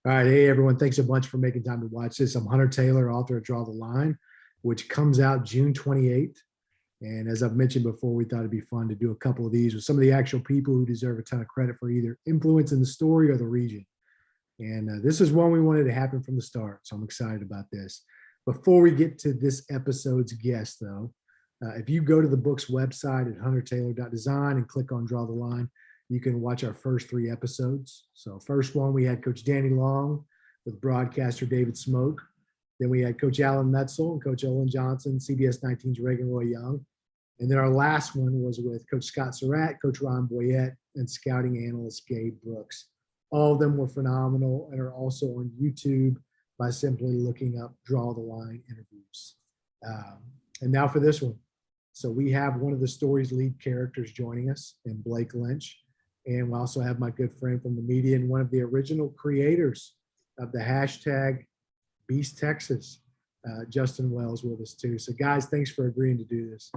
All right. Hey, everyone. Thanks a bunch for making time to watch this. I'm Hunter Taylor, author of Draw the Line, which comes out June 28th. And as I've mentioned before, we thought it'd be fun to do a couple of these with some of the actual people who deserve a ton of credit for either influence in the story or the region. And this is one we wanted to happen from the start. So I'm excited about this. Before we get to this episode's guest, though, if you go to the book's website at huntertaylor.design and click on Draw the Line, you can watch our first three episodes. So first one, we had Coach Danny Long with broadcaster David Smoke. Then we had Coach Alan Metzel and Coach Olin Johnson, CBS 19's Reagan Roy Young. And then our last one was with Coach Scott Surratt, Coach Ron Boyette, and scouting analyst Gabe Brooks. All of them were phenomenal and are also on YouTube by simply looking up Draw the Line interviews. And now for this one. So we have one of the story's lead characters joining us in Blake Lynch. And we also have my good friend from the media and one of the original creators of the hashtag Beast Texas, Justin Wells, with us too. So guys, thanks for agreeing to do this.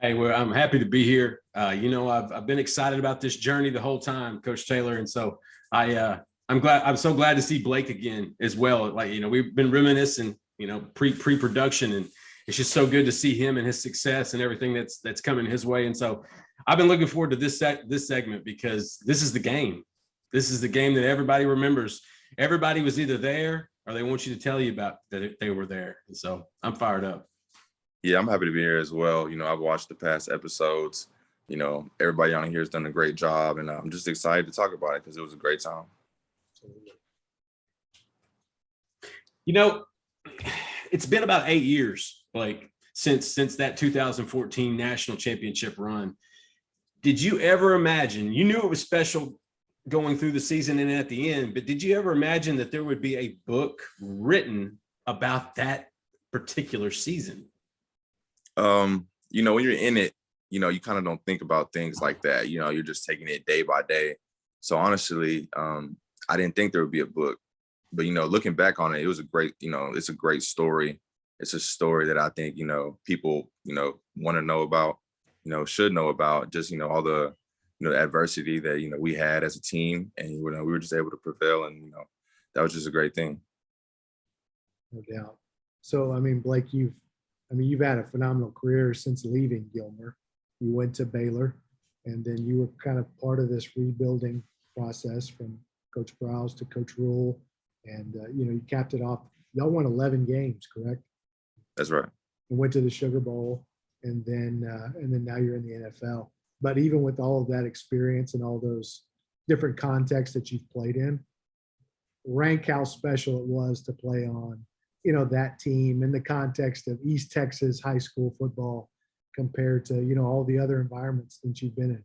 Hey, well, I'm happy to be here. I've been excited about this journey the whole time, Coach Taylor. And so I'm so glad to see Blake again as well. We've been reminiscing, pre-production, and it's just so good to see him and his success and everything that's coming his way. And so I've been looking forward to this segment because this is the game. This is the game that everybody remembers. Everybody was either there or they want you to tell you about that they were there. And so I'm fired up. Yeah, I'm happy to be here as well. I've watched the past episodes. Everybody on here has done a great job, and I'm just excited to talk about it because it was a great time. It's been about 8 years, Blake, since that 2014 national championship run. Did you ever imagine, you knew it was special going through the season and at the end, but did you ever imagine that there would be a book written about that particular season? When you're in it, you kind of don't think about things like that. You're just taking it day by day. So honestly, I didn't think there would be a book, but, looking back on it, it was it's a great story. It's a story that I think, people, want to know about, should know about, just, all the, adversity that, we had as a team, and, we were just able to prevail. And, that was just a great thing. No doubt. So, Blake, you've had a phenomenal career since leaving Gilmer. You went to Baylor, and then you were kind of part of this rebuilding process from Coach Browse to Coach Rule. And, you capped it off. Y'all won 11 games, correct? That's right. And went to the Sugar Bowl, and then now you're in the NFL. But even with all of that experience and all those different contexts that you've played in, rank how special it was to play on that team in the context of East Texas high school football compared to, all the other environments that you've been in.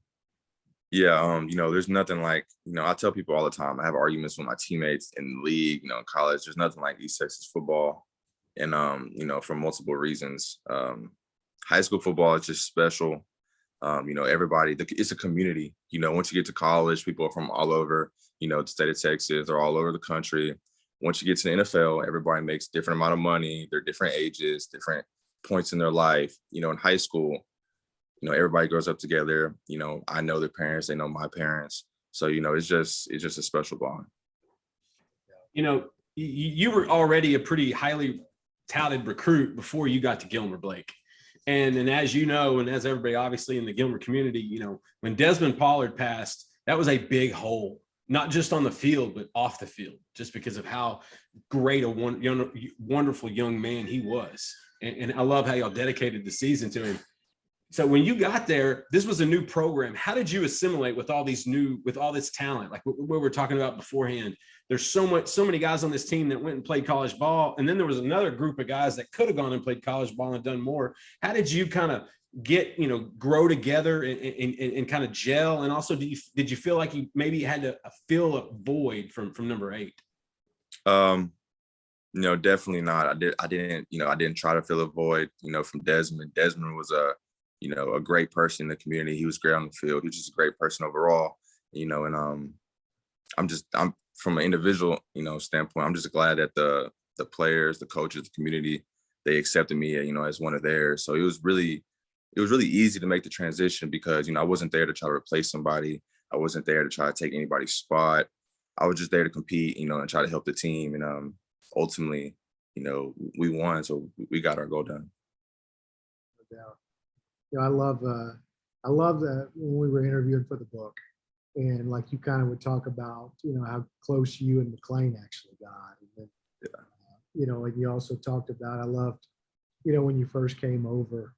Yeah. There's nothing like, I tell people all the time, I have arguments with my teammates in the league, in college. There's nothing like East Texas football. And, for multiple reasons. High school football is just special. Everybody, it's a community. Once you get to college, people are from all over, the state of Texas, or all over the country. Once you get to the NFL, everybody makes different amount of money. They're different ages, different points in their life. In high school, everybody grows up together. I know their parents, they know my parents. So, it's just a special bond. You were already a pretty highly touted recruit before you got to Gilmer, Blake. And as you know, and as everybody obviously in the Gilmer community, when Desmond Pollard passed, that was a big hole, not just on the field, but off the field, just because of how great a wonderful young man he was. And I love how y'all dedicated the season to him. So when you got there, this was a new program. How did you assimilate with all this talent? Like what we were talking about beforehand, there's so many guys on this team that went and played college ball. And then there was another group of guys that could have gone and played college ball and done more. How did you kind of get, grow together and kind of gel? And also, did you feel like you maybe had to fill a void from number 8? No, definitely not. I didn't try to fill a void, from Desmond. Desmond was a great person in the community. He was great on the field. He was just a great person overall, and I'm from an individual, standpoint, I'm just glad that the players, the coaches, the community, they accepted me, as one of theirs. So it was really easy to make the transition because, I wasn't there to try to replace somebody. I wasn't there to try to take anybody's spot. I was just there to compete, and try to help the team. And ultimately, we won, so we got our goal done. No doubt. I love that when we were interviewing for the book, and like you kind of would talk about, how close you and McLean actually got, and then, and you also talked about, I loved, when you first came over,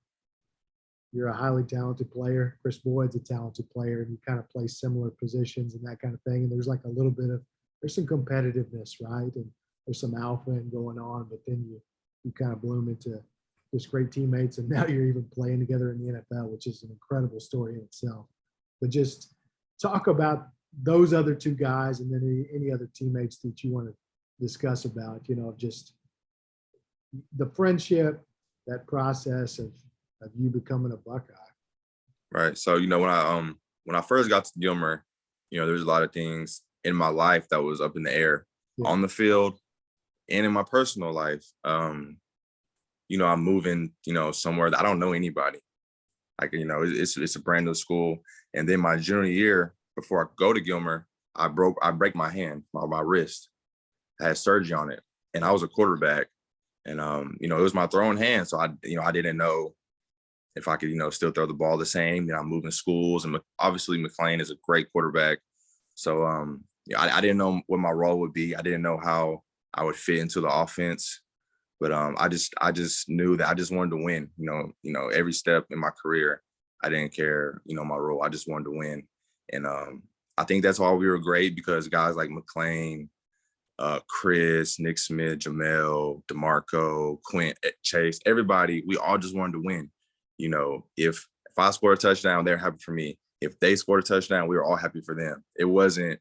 you're a highly talented player. Chris Boyd's a talented player, and you kind of play similar positions and that kind of thing. And there's like a little bit of, there's some competitiveness, right? And there's some alpha going on, but then you kind of bloom into just great teammates. And now you're even playing together in the NFL, which is an incredible story in itself. But just talk about those other two guys, and then any other teammates that you want to discuss about, just the friendship, that process of you becoming a Buckeye. Right. So, when I first got to Gilmer, there's a lot of things in my life that was up in the air on the field and in my personal life. I'm moving, somewhere that I don't know anybody. Like, it's a brand new school. And then my junior year, before I go to Gilmer, I break my hand, my wrist. I had surgery on it, and I was a quarterback. And, it was my throwing hand. So I didn't know if I could, still throw the ball the same. I'm moving schools, and obviously McLean is a great quarterback. So, I didn't know what my role would be. I didn't know how I would fit into the offense, but I just knew that I just wanted to win. Every step in my career, I didn't care, my role. I just wanted to win, and I think that's why we were great, because guys like McLean, Chris, Nick Smith, Jamel, DeMarco, Quint, Chase, everybody, we all just wanted to win. If I scored a touchdown, they're happy for me. If they scored a touchdown, we were all happy for them. It wasn't,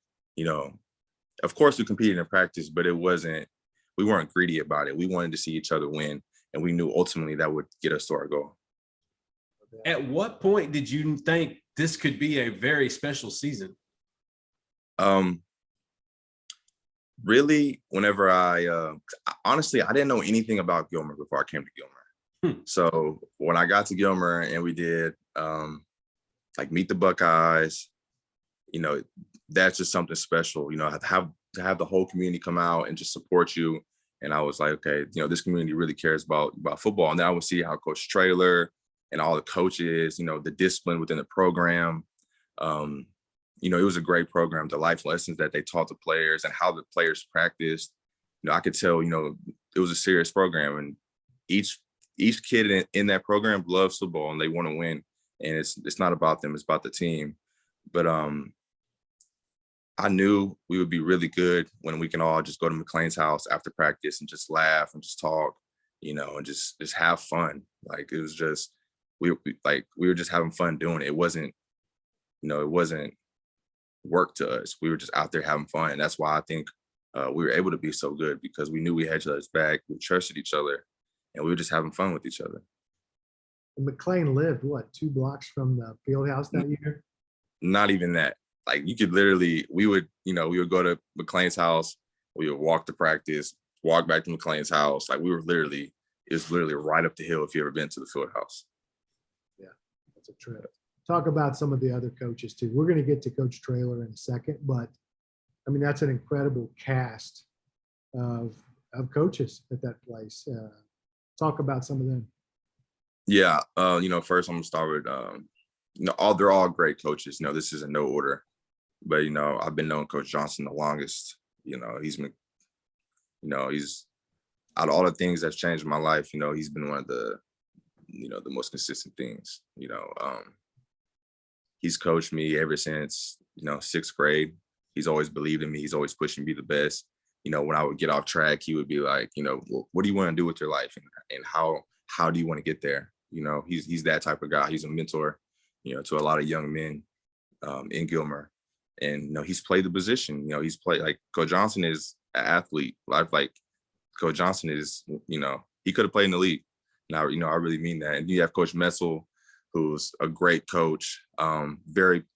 of course we competed in practice, but we weren't greedy about it. We wanted to see each other win, and we knew ultimately that would get us to our goal. At what point did you think this could be a very special season? Really, whenever honestly, I didn't know anything about Gilmer before I came to Gilmer. So when I got to Gilmer and we did Meet the Buckeyes, that's just something special, to have the whole community come out and just support you. And I was like, okay, this community really cares about football. And then I would see how Coach Traylor and all the coaches, the discipline within the program. It was a great program, the life lessons that they taught the players and how the players practiced. I could tell, it was a serious program, and each kid in that program loves football and they want to win. And it's not about them, it's about the team. But I knew we would be really good when we can all just go to McLean's house after practice and just laugh and just talk, and just have fun. Like, it was just, we were just having fun doing it. It wasn't work to us. We were just out there having fun. And that's why I think we were able to be so good, because we knew we had each other's back, we trusted each other, and we were just having fun with each other. And McLean lived, 2 blocks from the field house that year? Not even that. Like, you could literally, we would go to McLean's house, we would walk to practice, walk back to McLean's house. Like, it was literally right up the hill if you ever been to the field house. Yeah, that's a trip. Talk about some of the other coaches too. We're going to get to Coach Traylor in a second, but I mean, that's an incredible cast of coaches at that place. Talk about some of them. Yeah. First I'm gonna start with, they're all great coaches. This is in no order, but, I've been knowing Coach Johnson the longest. He's been, he's, out of all the things that's changed my life, he's been one of the, the most consistent things. He's coached me ever since, 6th grade. He's always believed in me. He's always pushing me the best. When I would get off track, he would be like, well, what do you want to do with your life? And how do you want to get there? He's that type of guy. He's a mentor, to a lot of young men in Gilmer. And, he's played the position. He's played, like, Coach Johnson is an athlete. Like Coach Johnson is, he could have played in the league. Now, I really mean that. And you have Coach Messel, who's a great coach.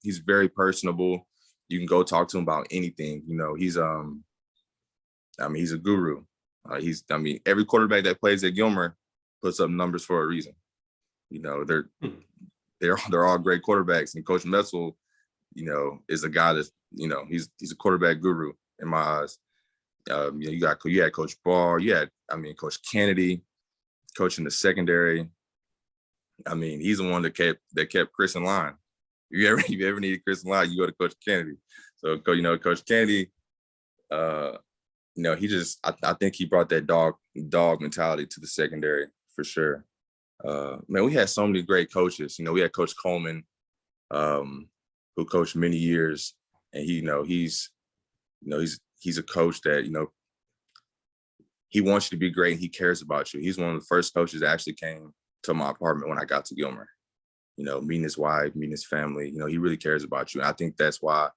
He's very personable. You can go talk to him about anything. He's a guru. Every quarterback that plays at Gilmer puts up numbers for a reason. They're all great quarterbacks. And Coach Messel, is a guy that's, he's a quarterback guru. in my eyes. You had Coach Barr, Coach Kennedy, coaching the secondary. I mean, he's the one that kept Chris in line. If you ever needed Chris in line, you go to Coach Kennedy. So, Coach Kennedy, I think he brought that dog mentality to the secondary for sure. Man, we had so many great coaches. We had Coach Coleman, who coached many years, and he's a coach that he wants you to be great and he cares about you. He's one of the first coaches that actually came to my apartment when I got to Gilmer. Meeting his wife, meeting his family. He really cares about you. And I think that's why,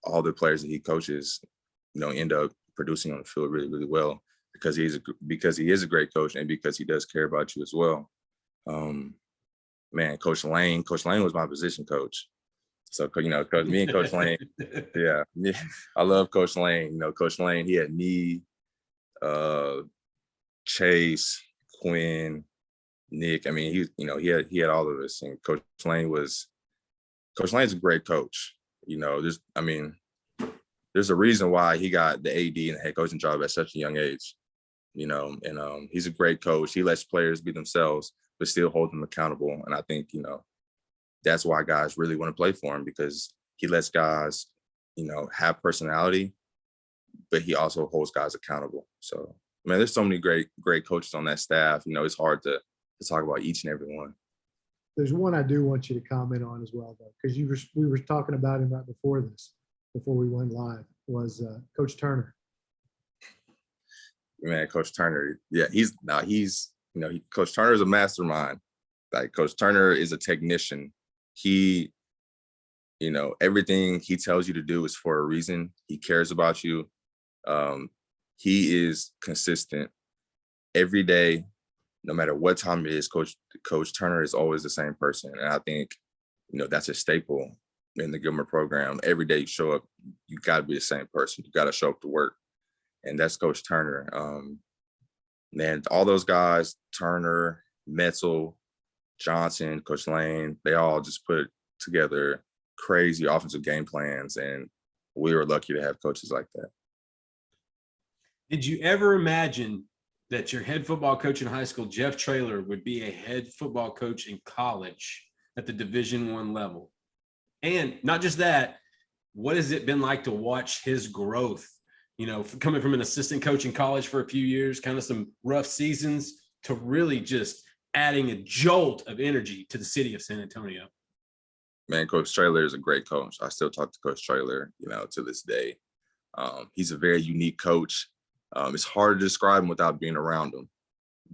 all the players that he coaches, end up producing on the field really, really well because he is a great coach and because he does care about you as well. Man, Coach Lane was my position coach. So, Coach, me and Coach Lane, yeah, I love Coach Lane. Coach Lane, he had me, Chase, Quinn, Nick. I mean, he had all of us. And Coach Lane's a great coach. There's a reason why he got the AD and the head coaching job at such a young age. And he's a great coach. He lets players be themselves, but still hold them accountable. And I think, that's why guys really want to play for him because he lets guys, have personality, but he also holds guys accountable. So, man, there's so many great coaches on that staff. It's hard to talk about each and every one. There's one I do want you to comment on as well, though, because we were talking about him right before we went live, was Coach Turner. Man, Coach Turner, yeah, Coach Turner is a mastermind. Like Coach Turner is a technician. He, everything he tells you to do is for a reason. He cares about you. He is consistent every day, no matter what time it is. Coach Turner is always the same person. And I think, that's a staple in the Gilmer program. Every day you show up, you got to be the same person. You got to show up to work. And that's Coach Turner. Man, all those guys, Turner, Metzel, Johnson, Coach Lane, they all just put together crazy offensive game plans. And we were lucky to have coaches like that. Did you ever imagine that your head football coach in high school, Jeff Traylor, would be a head football coach in college at the Division I level? And not just that, what has it been like to watch his growth? Coming from an assistant coach in college for a few years, kind of some rough seasons, to really just adding a jolt of energy to the city of San Antonio. Man, Coach Traylor is a great coach. I still talk to Coach Traylor, to this day. He's a very unique coach. It's hard to describe him without being around him.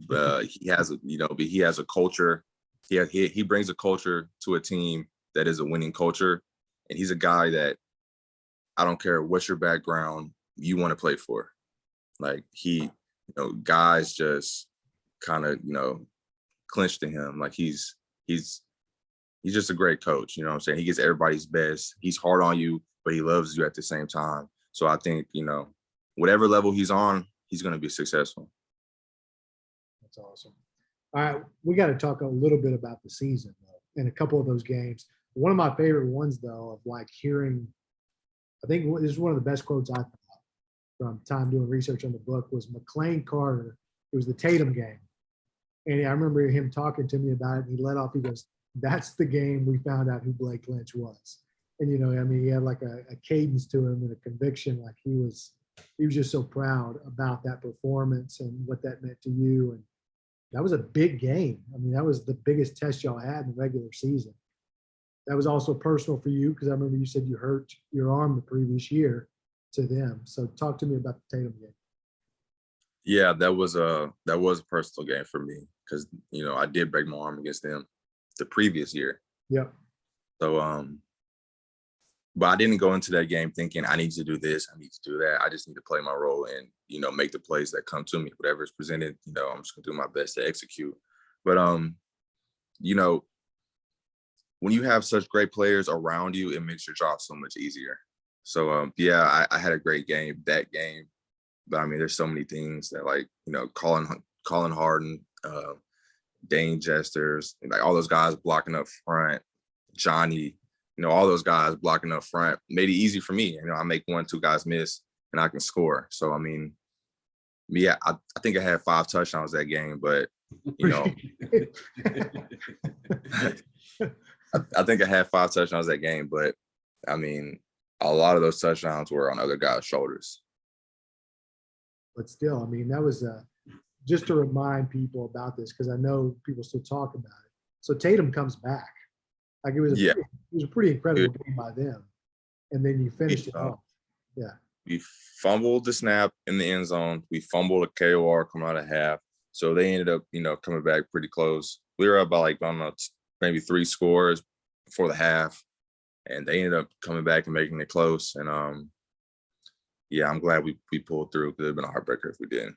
But he has a culture. He brings a culture to a team that is a winning culture. And he's a guy that I don't care what your background you want to play for. Like guys just kind of, clinch to him. Like he's just a great coach. You know what I'm saying? He gets everybody's best. He's hard on you, but he loves you at the same time. So I think, whatever level he's on, he's going to be successful. That's awesome. All right. We got to talk a little bit about the season, though, and a couple of those games. One of my favorite ones, though, of like hearing, I think this is one of the best quotes I thought from time doing research on the book, was McLean Carter. It was the Tatum game. And I remember him talking to me about it. And he let off, he goes, "That's the game we found out who Blake Lynch was." And, he had like a cadence to him and a conviction. Like he was just so proud about that performance and what that meant to you. And that was a big game. I mean, that was the biggest test y'all had in the regular season. That was also personal for you because I remember you said you hurt your arm the previous year to them. So talk to me about the Tatum game. Yeah, that was a personal game for me because, I did break my arm against them the previous year. Yeah. So, but I didn't go into that game thinking I need to do this, I need to do that. I just need to play my role and, make the plays that come to me. Whatever is presented, I'm just gonna do my best to execute. But, when you have such great players around you, it makes your job so much easier. So, I had a great game that game. But I mean, there's so many things that Colin Harden, Dane Jesters, like all those guys blocking up front, Johnny, all those guys blocking up front made it easy for me. I make 1-2 guys miss and I can score. So, I mean, yeah, I think I had 5 touchdowns that game, but, I think I had 5 touchdowns that game, but I mean, a lot of those touchdowns were on other guys' shoulders. But still, I mean, that was just to remind people about this, because I know people still talk about it. So Tatum comes back. Like it was a pretty incredible game by them. And then you finished it off. Yeah. We fumbled the snap in the end zone. We fumbled a KOR coming out of half. So they ended up, coming back pretty close. We were up by I don't know, maybe 3 scores before the half. And they ended up coming back and making it close. And I'm glad we pulled through, because it would have been a heartbreaker if we didn't.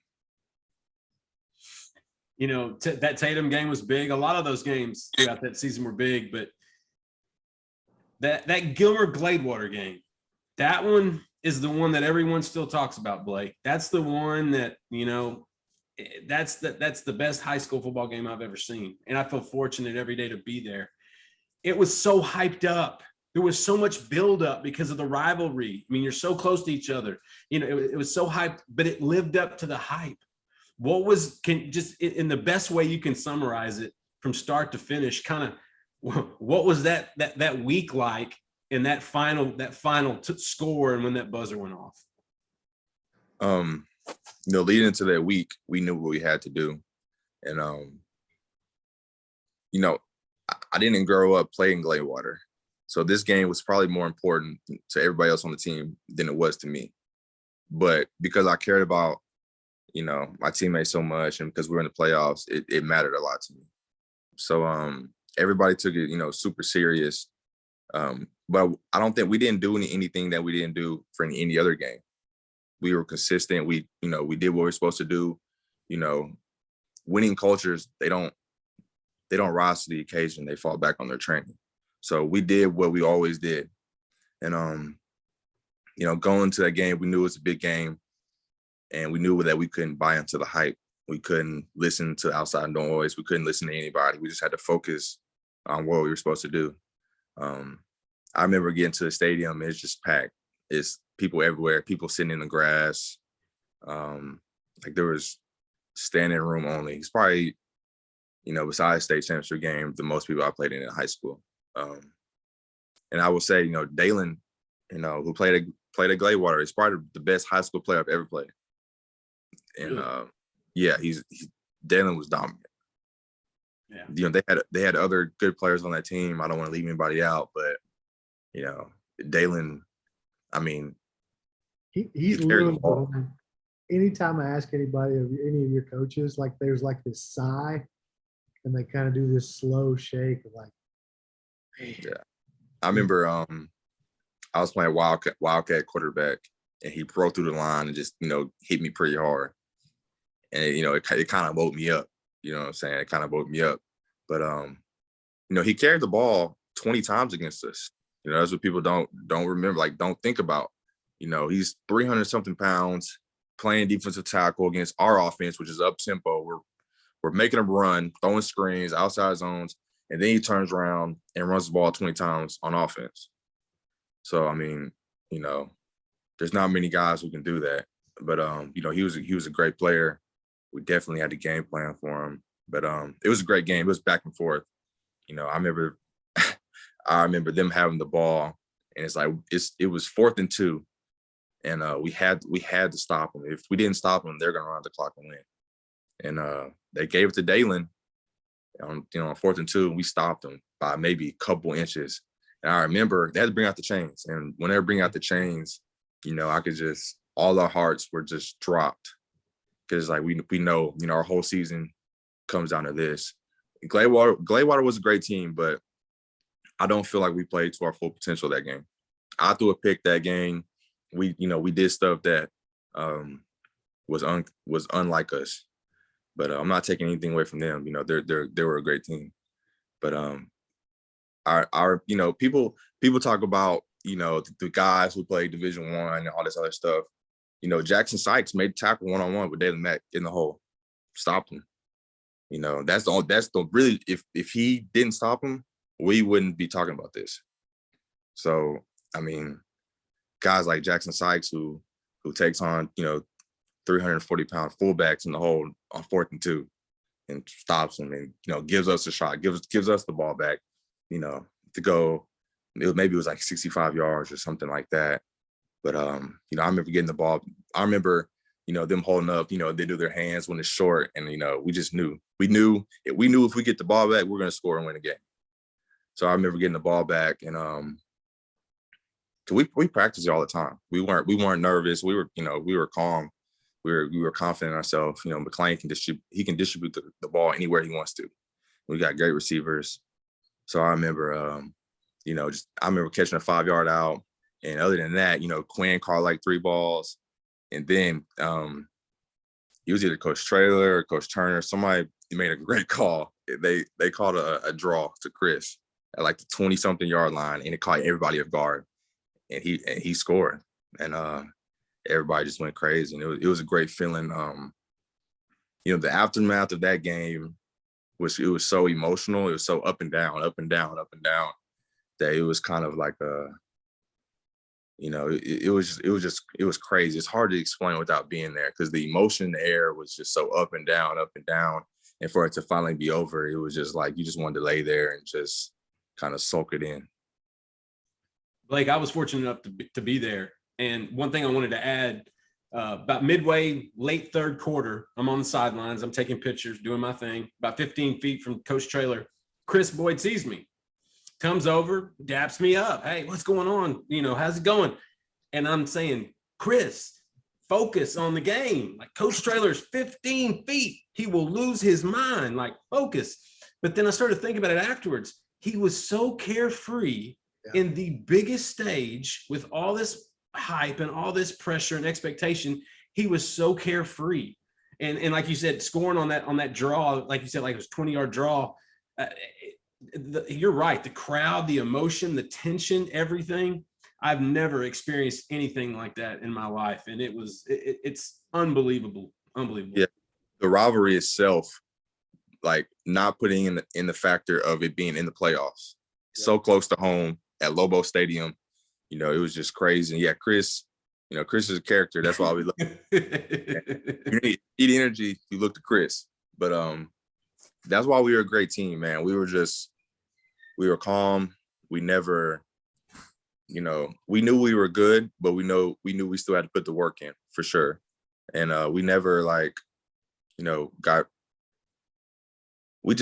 That Tatum game was big. A lot of those games throughout that season were big, but that Gilmer Gladewater game, that one is the one that everyone still talks about, Blake. That's the one that, that's the best high school football game I've ever seen. And I feel fortunate every day to be there. It was so hyped up. There was so much buildup because of the rivalry. I mean, you're so close to each other. It was so hyped, but it lived up to the hype. Just in the best way you can summarize it from start to finish, kind of what was that week like in that final score and when that buzzer went off? Leading into that week, we knew what we had to do. And, I didn't grow up playing Gladewater. So this game was probably more important to everybody else on the team than it was to me. But because I cared about, my teammates so much, and because we were in the playoffs, it mattered a lot to me. So everybody took it, super serious. But I don't think we didn't do anything that we didn't do for any other game. We were consistent. We did what we were supposed to do. Winning cultures, they don't rise to the occasion. They fall back on their training. So we did what we always did. And, going to that game, we knew it was a big game. And we knew that we couldn't buy into the hype. We couldn't listen to outside noise. We couldn't listen to anybody. We just had to focus on what we were supposed to do. I remember getting to the stadium. It's just packed. It's people everywhere, people sitting in the grass. There was standing room only. It's probably, besides state championship game, the most people I played in high school. And I would say, Dalen, who played at Gladewater, is probably the best high school player I've ever played. And Dalen was dominant. Yeah. They had other good players on that team. I don't want to leave anybody out, but Dalen, I mean, he's literally the one. Anytime I ask anybody of any of your coaches, there's this sigh, and they kind of do this slow shake of man. Yeah. I remember I was playing Wildcat quarterback, and he broke through the line and just, hit me pretty hard. And, it kind of woke me up. You know what I'm saying? It kind of woke me up. But, he carried the ball 20 times against us. That's what people don't remember, don't think about. He's 300-something pounds playing defensive tackle against our offense, which is up-tempo. We're making him run, throwing screens, outside zones, and then he turns around and runs the ball 20 times on offense. So, I mean, there's not many guys who can do that. But, he was a great player. We definitely had the game plan for him. But it was a great game. It was back and forth. I remember them having the ball, and it was 4th and 2. And we had to stop them. If we didn't stop them, they're gonna run out the clock and win. And they gave it to Dalen on 4th and 2, and we stopped them by maybe a couple inches. And I remember they had to bring out the chains. And when they bring out the chains, I could just, all our hearts were just dropped. Because we know, our whole season comes down to this. Gladewater was a great team, but I don't feel like we played to our full potential that game. I threw a pick that game. We did stuff that was unlike us. But I'm not taking anything away from them. They were a great team. But our people talk about the guys who played Division I and all this other stuff. Jackson Sykes made tackle 1-on-1 with Dalen Mack in the hole, stopped him. That's the really, if he didn't stop him, we wouldn't be talking about this. So, I mean, guys like Jackson Sykes, who takes on, 340-pound fullbacks in the hole on 4th and 2 and stops them and, gives us a shot, gives us the ball back, to go, maybe it was like 65 yards or something like that. But, I remember getting the ball. I remember, them holding up, they do their hands when it's short. And, we just knew. We knew if we get the ball back, we're going to score and win the game. So I remember getting the ball back, and we practiced it all the time. We weren't nervous. We were calm. We were confident in ourselves. McClain can distribute the ball anywhere he wants to. We got great receivers. So I remember, I remember catching a 5-yard out. And other than that, Quinn caught like 3 balls. And then he was either Coach Traylor or Coach Turner. Somebody made a great call. They called a draw to Chris at like the 20-something yard line, and it caught everybody off guard. And he scored. And everybody just went crazy. And it was a great feeling. The aftermath of that game was so emotional. It was so up and down, up and down, up and down, that it was kind of like it was crazy. It's hard to explain without being there, because the emotion in the air was just so up and down, up and down. And for it to finally be over, it was just like you just wanted to lay there and just kind of soak it in. Blake, I was fortunate enough to be there. And one thing I wanted to add, about midway, late third quarter, I'm on the sidelines. I'm taking pictures, doing my thing. About 15 feet from Coach Traylor, Chris Boyd sees me, comes over, daps me up. Hey, what's going on? How's it going? And I'm saying, Chris, focus on the game. Like, Coach Traylor's 15 feet. He will lose his mind. Like, focus. But then I started thinking about it afterwards. He was so carefree in the biggest stage with all this hype and all this pressure and expectation. He was so carefree. And like you said, scoring on that draw, like you said, like it was a 20-yard draw. You're right. The crowd, the emotion, the tension, everything. I've never experienced anything like that in my life. And it's unbelievable. Unbelievable. Yeah. The rivalry itself, like not putting in the factor of it being in the playoffs, so close to home at Lobo Stadium, it was just crazy. And yeah, Chris is a character. That's why we look. You need energy, you look to Chris. But that's why we were a great team, man. We were calm. We never, we knew we were good, but we knew we still had to put the work in for sure. And we never we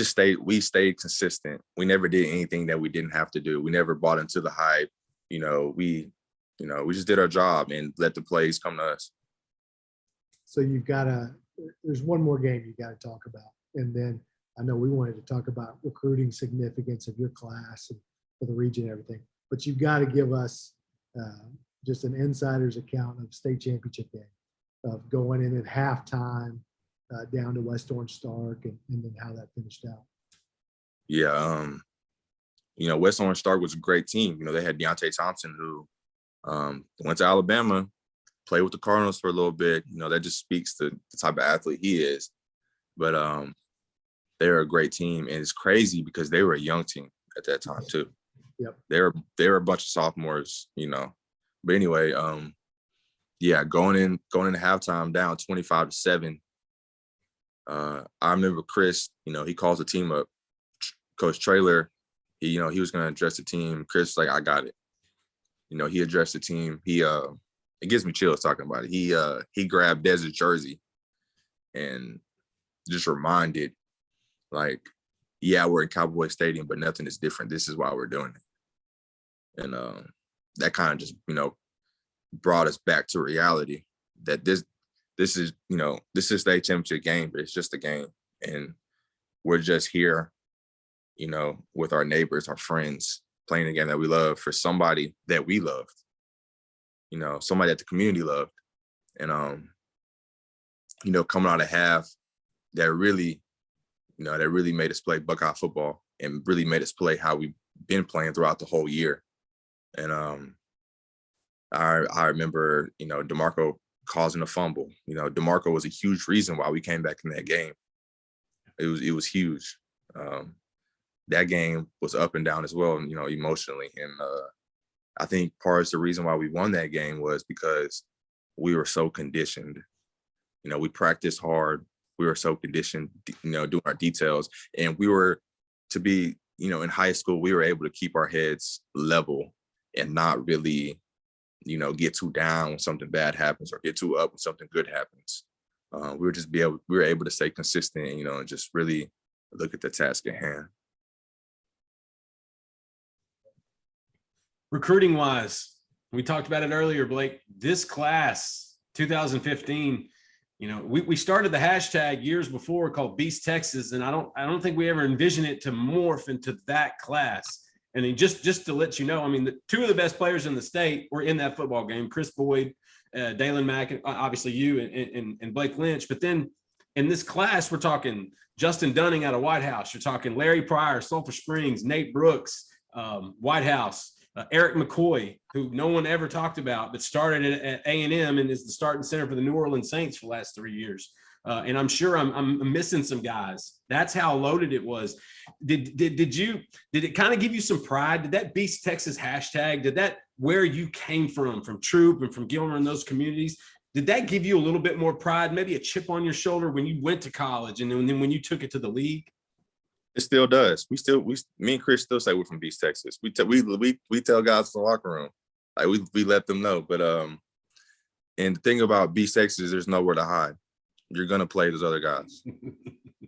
stayed consistent. We never did anything that we didn't have to do. We never bought into the hype. We just did our job and let the plays come to us. So there's one more game you got to talk about. And then I know we wanted to talk about recruiting significance of your class and for the region and everything, but you've got to give us just an insider's account of state championship game, of going in at halftime down to West Orange Stark, and then how that finished out. Yeah. West Orange Stark was a great team. They had Deontay Thompson, who went to Alabama, played with the Cardinals for a little bit. That just speaks to the type of athlete he is. But they're a great team, and it's crazy because they were a young team at that time too. Yep. They were a bunch of sophomores, But anyway, going into halftime down 25-7. I remember Chris, he calls the team up. Coach Traylor, he was going to address the team. Chris was like, I got it. He addressed the team. It gives me chills talking about it. He grabbed Dez's jersey and just reminded, like, yeah, we're in Cowboy Stadium, but nothing is different. This is why we're doing it. And that kind of just, brought us back to reality that this is state championship game, but it's just a game. And we're just here, with our neighbors, our friends, playing a game that we love for somebody that we loved, somebody that the community loved. And, coming out of half, that really made us play Buckeye football and really made us play how we've been playing throughout the whole year. And I remember, DeMarco causing a fumble. DeMarco was a huge reason why we came back in that game. It was huge. That game was up and down as well, emotionally. And I think part of the reason why we won that game was because we were so conditioned. We practiced hard. We were so conditioned, doing our details. And we were to be, in high school, we were able to keep our heads level and not really, get too down when something bad happens or get too up when something good happens. We were able to stay consistent, and just really look at the task at hand. Recruiting wise, we talked about it earlier, Blake. This class, 2015, we started the hashtag years before called Beast Texas, and I don't think we ever envisioned it to morph into that class. And then just to let you know, I mean, two of the best players in the state were in that football game: Chris Boyd, Dalen Mack, obviously you, and Blake Lynch. But then in this class, we're talking Justin Dunning out of White House. You're talking Larry Pryor, Sulphur Springs, Nate Brooks, White House. Eric McCoy, who no one ever talked about, but started at A&M and is the starting center for the New Orleans Saints for the last 3 years. And I'm sure I'm missing some guys. That's how loaded it was. Did it kind of give you some pride? Did that Beast Texas hashtag, did that where you came from Troop and from Gilmer and those communities, did that give you a little bit more pride, maybe a chip on your shoulder when you went to college and then when you took it to the league? It still does. Me and Chris still say we're from Beast Texas. We tell guys in the locker room, like we let them know. But and the thing about Beast Texas, there's nowhere to hide. You're gonna play those other guys.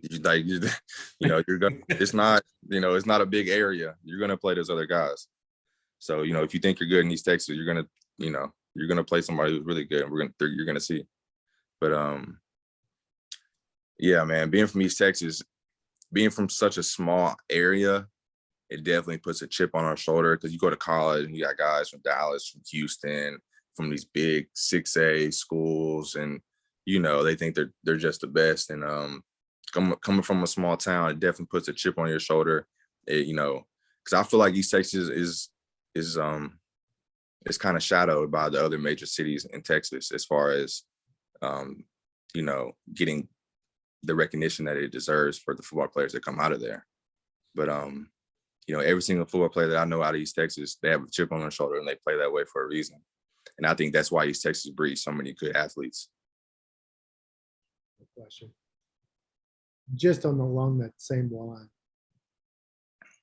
You're gonna. It's not a big area. You're gonna play those other guys. So if you think you're good in East Texas, you're gonna play somebody who's really good, and you're gonna see. But yeah, man, being from East Texas. Being from such a small area, it definitely puts a chip on our shoulder because you go to college and you got guys from Dallas, from Houston, from these big 6A schools, and they think they're just the best. And coming from a small town, it definitely puts a chip on your shoulder. Because I feel like East Texas is kind of shadowed by the other major cities in Texas as far as getting the recognition that it deserves for the football players that come out of there. But every single football player that I know out of East Texas, they have a chip on their shoulder and they play that way for a reason. And I think that's why East Texas breeds so many good athletes. Good question. Just along that same line,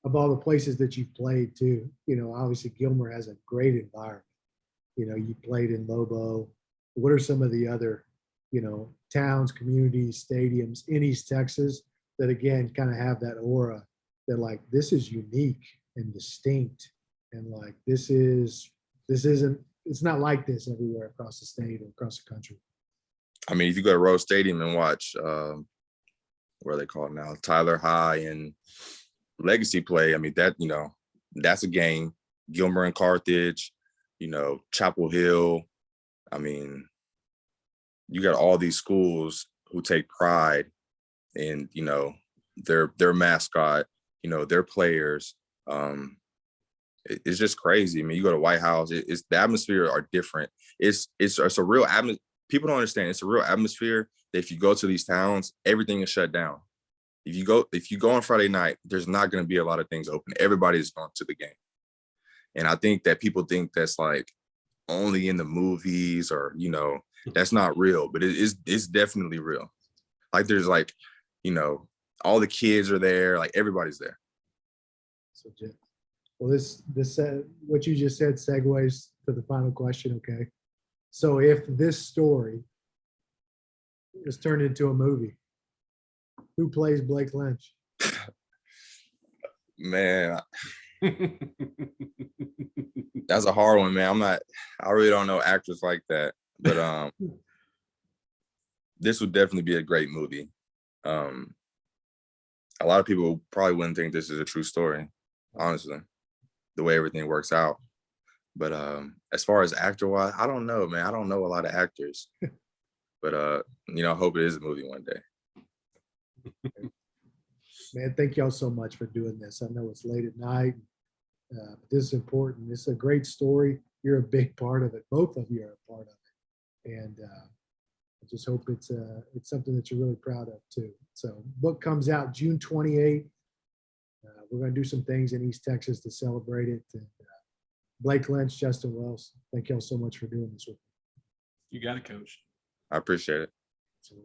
of all the places that you've played too, obviously Gilmer has a great environment. You played in Lobo. What are some of the other towns, communities, stadiums in East Texas that again kind of have that aura that like this is unique and distinct and like it's not like this everywhere across the state or across the country? I mean, if you go to Rose Stadium and watch where are they called now, Tyler High and Legacy play, I mean that's a game. Gilmer and Carthage, Chapel Hill. I mean, you got all these schools who take pride in, their mascot, their players. It's just crazy. I mean, you go to White House, it's the atmosphere are different. It's a real atmosphere. People don't understand. It's a real atmosphere that if you go to these towns, everything is shut down. If you go on Friday night, there's not going to be a lot of things open. Everybody's going to the game. And I think that people think that's like only in the movies or, that's not real, but it's definitely real. Like there's like, all the kids are there, like everybody's there. So, well, this what you just said segues to the final question. Okay, so if this story is turned into a movie, who plays Blake Lynch? Man, that's a hard one, man. I really don't know actors like that, but this would definitely be a great movie. A lot of people probably wouldn't think this is a true story, honestly, the way everything works out. But as far as actor-wise, I don't know, man. I don't know a lot of actors, but I hope it is a movie one day. Man, thank y'all so much for doing this. I know it's late at night. But this is important. This is a great story. You're a big part of it. Both of you are a part of it. And I just hope it's something that you're really proud of too. So book comes out June 28th. We're going to do some things in East Texas to celebrate it. And Blake Lynch, Justin Wells, thank y'all so much for doing this with me. You got it, coach. I appreciate it. So